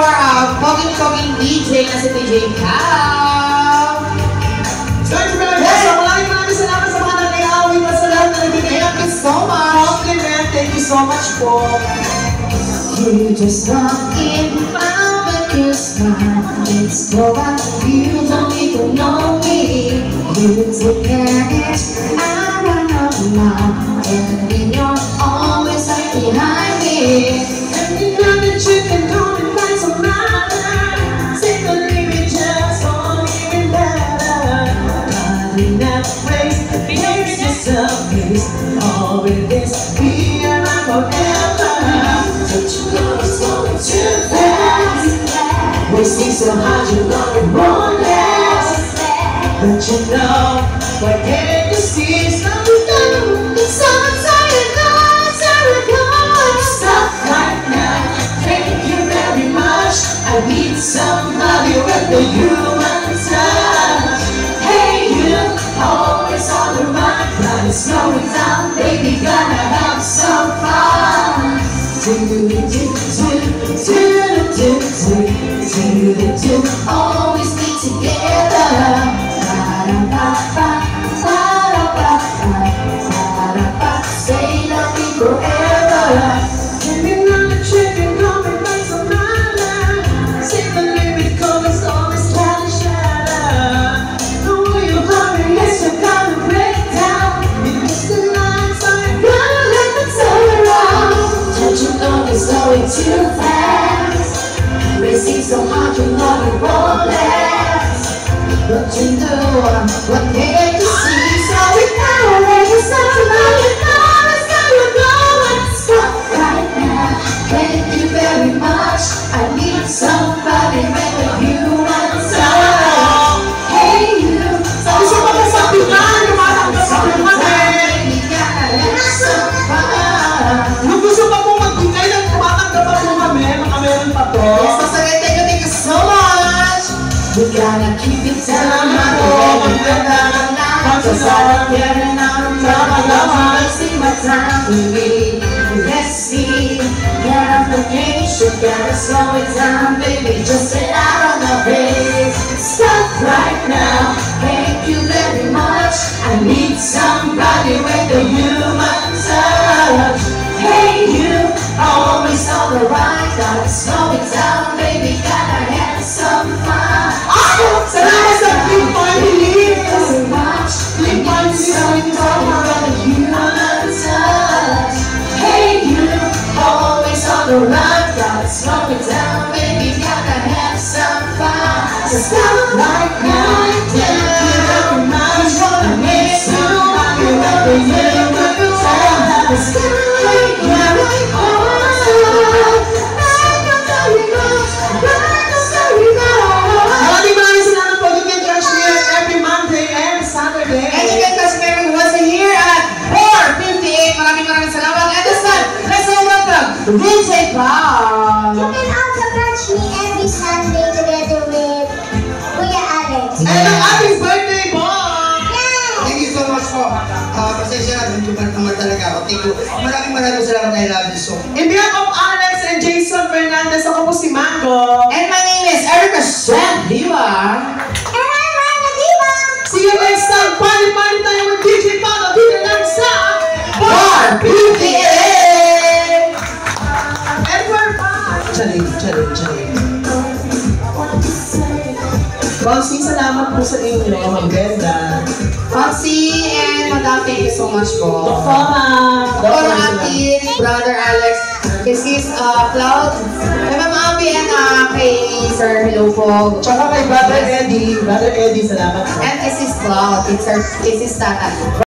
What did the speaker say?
our poging DJ na si DJ Cal. Thank you very much. Maraming salamat sa mga nag-iawin at sa lahat na nagbibigay. Thank you so much. Compliment. Thank you so much po. You just walk in, I'll make you smile. It's so that you don't even know me. You take it, I run up now. And then you're always right behind me. And you know that you can go and find some life. Simply be just or even better. But in that place, there's just a place. All with this, we are not forever. But you know it's going too fast. Wasting so hard, you know it won't last. But you know, what can't you see? Something's done. Sometimes you know, Stop right now. Thank you very much. I need somebody with the human touch. hey you, always on the run, but it's slowing down, baby, gonna have some fun. Always be together. Say love me forever. And you know that you can come and find some life. Say the limit, cause it's always trying to shatter. The way you hurry, yes, you're gonna break down. You miss the lines, so you're gonna let me turn around. Don't you know it's going too fast? Racing so hard, you know it won't last. But you know what can't you see? So we gotta let it stop. You know it's gonna go and stop right now. Thank you very much. I need somebody with a human touch. Hey you, Gusto mo ba sabi na? Lumatanggap ka naman eh. we gotta have some fun. Kung gusto pa mong magbigay ng tumatanggap mo kami, meron pa to. Yes, so thank you so much. We gotta keep it down. Cause I'm getting out of time. Wasting my time with me. Let's see, get off the cage. You gotta slow it down, baby. Just get out of the pace. Stop right now. Thank you very much. I need somebody with a human touch. Hey you, always on the right. Gotta slow it down, baby. Gotta have some fun. Salamat sa Click Family! Very much. Click Family sa Human touch. Hey you, always on the run. Gotta slow it down, baby. Gotta have some fun. So stop right now. Thank you very much. I need somebody with a human touch. Stop right now. Maraming salamat po. You can catch me every Monday and Saturday. And you can catch me every once a year at 4:58. Maraming salamat. And this time, let's all welcome DJ Cal. You can also catch me every Sunday together with Kuya Alex. And ang ating birthday boy! Thank you so much po. Pasensya na, nagtubat naman talaga ako. Thank you. Maraming salamat. I love you so much. In behalf of Alex and Jason Fernandez, ako po si Mango. And my name is Erica Shen Diva. And I'm Rana Diva. See you next time. Party tayo with DJ Paolo. Dito lang sa Bar PTA. And we're back. Charing. Bossy, salamat po sa inyo. Ang ganda. Foxy and Madam, thank you so much po. Doktora. Dr. Atin, Brother Alex, this is Cloud, kay Mama Abby and kay Sir Hello po. Tsaka kay Brother Eddie. Brother Eddie, salamat po. And this is Cloud, this is Tata.